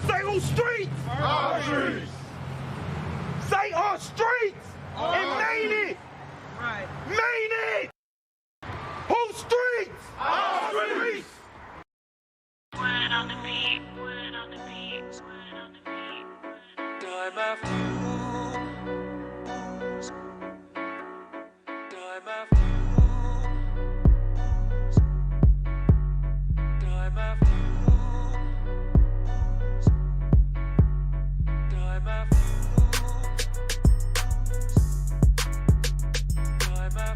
Say on streets. Our streets. Say on streets. And Maine it. Right. Maine it. Whose streets? Our streets. Word on the beat, word on the beat, word on the beat. Time after time after time after time after time after time after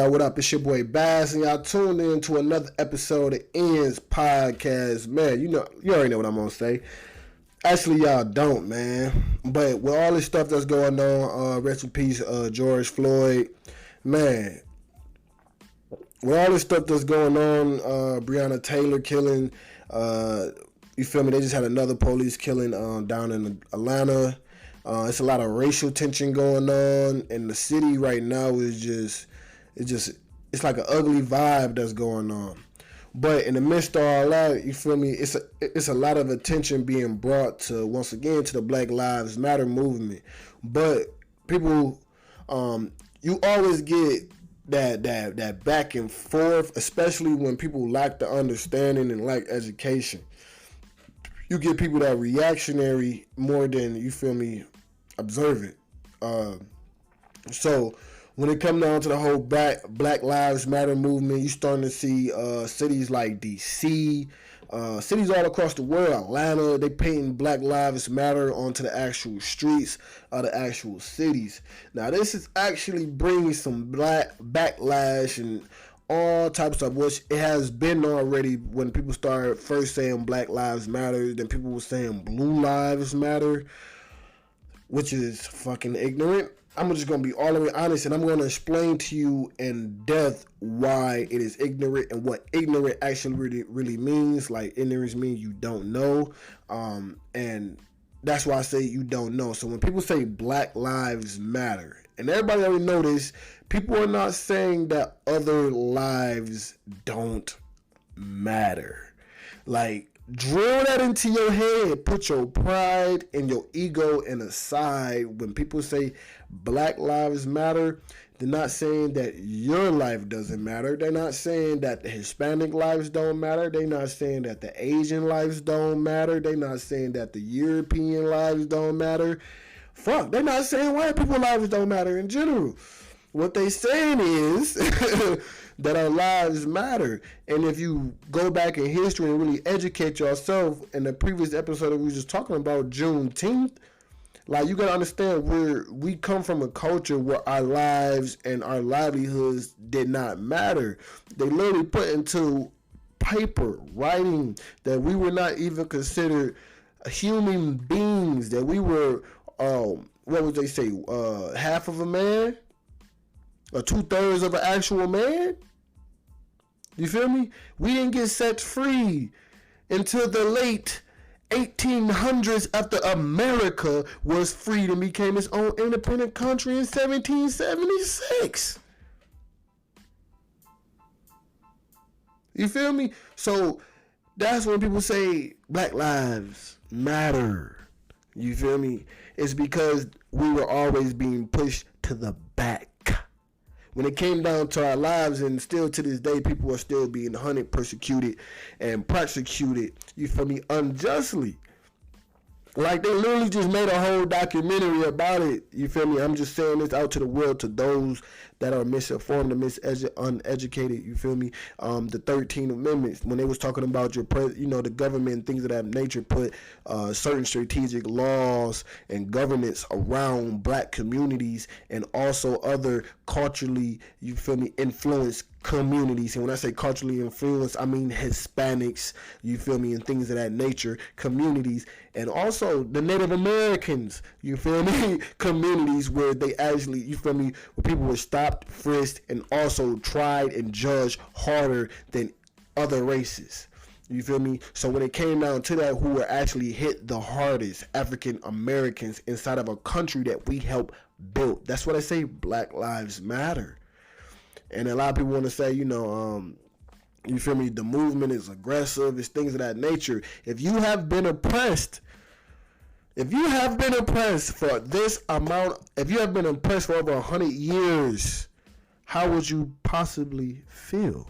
What up? It's your boy Bass, and y'all tuned in to another episode of Ends Podcast. Man, you already know what I'm gonna say. Actually, y'all don't, man. But with all this stuff that's going on, rest in peace, George Floyd. Man, with all this stuff that's going on, Breonna Taylor killing, you feel me? They just had another police killing down in Atlanta. It's a lot of racial tension going on, and the city right now is it's like an ugly vibe that's going on. But in the midst of all that, you feel me? It's a lot of attention being brought to, once again, to the Black Lives Matter movement. But people, you always get that back and forth, especially when people lack the understanding and lack education. You get people that are reactionary more than, you feel me, observant. So when it comes down to the whole Black Lives Matter movement, you starting to see cities like DC, cities all across the world, Atlanta, they painting Black Lives Matter onto the actual streets of the actual cities. Now this is actually bringing some black backlash and all types of, which it has been already when people started first saying Black Lives Matter, then people were saying Blue Lives Matter, which is fucking ignorant. I'm just going to be all the way honest, and I'm going to explain to you in depth why it is ignorant and what ignorant actually really means. Like, ignorance means you don't know, and that's why I say you don't know. So when people say Black Lives Matter, and everybody already know this, people are not saying that other lives don't matter. Like, drill that into your head. Put your pride and your ego in aside. When people say Black Lives Matter, they're not saying that your life doesn't matter. They're not saying that the Hispanic lives don't matter. They're not saying that the Asian lives don't matter. They're not saying that the European lives don't matter. Fuck, they're not saying white people's lives don't matter in general. What they saying is that our lives matter. And if you go back in history and really educate yourself, in the previous episode we were just talking about Juneteenth, like, you gotta understand, we come from a culture where our lives and our livelihoods did not matter. They literally put into paper, writing, that we were not even considered human beings, that we were, what would they say, half of a man? Or 2/3 of an actual man? You feel me? We didn't get set free until the late 1800s, after America was freed and became its own independent country in 1776. You feel me? So that's when people say Black Lives Matter. You feel me? It's because we were always being pushed to the back. When it came down to our lives, and still to this day, people are still being hunted, persecuted, and prosecuted, you feel me, unjustly. Like, they literally just made a whole documentary about it. You feel me? I'm just saying this out to the world, to those that are misinformed and uneducated. You feel me? The 13 Amendments, when they was talking about the government, things of that nature, put certain strategic laws and governance around black communities and also other culturally, you feel me, influenced communities. And when I say culturally influenced, I mean Hispanics, you feel me, and things of that nature, communities, and also the Native Americans, you feel me, communities where they actually, you feel me, where people were stopped, frisked, and also tried and judged harder than other races. You feel me? So when it came down to that, who were actually hit the hardest? African Americans inside of a country that we helped build. That's what I say, Black Lives Matter. And a lot of people want to say, you feel me, the movement is aggressive, it's things of that nature. If you have been oppressed for this amount, if you have been oppressed for over 100 years, how would you possibly feel?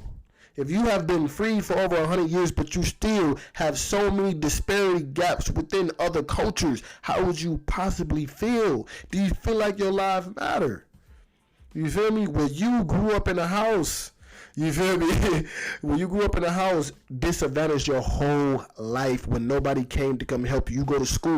If you have been free for over 100 years, but you still have so many disparity gaps within other cultures, how would you possibly feel? Do you feel like your life matter? You feel me? When you grew up in a house, you feel me? When you grew up in a house, disadvantaged your whole life when nobody came to come help you go to school.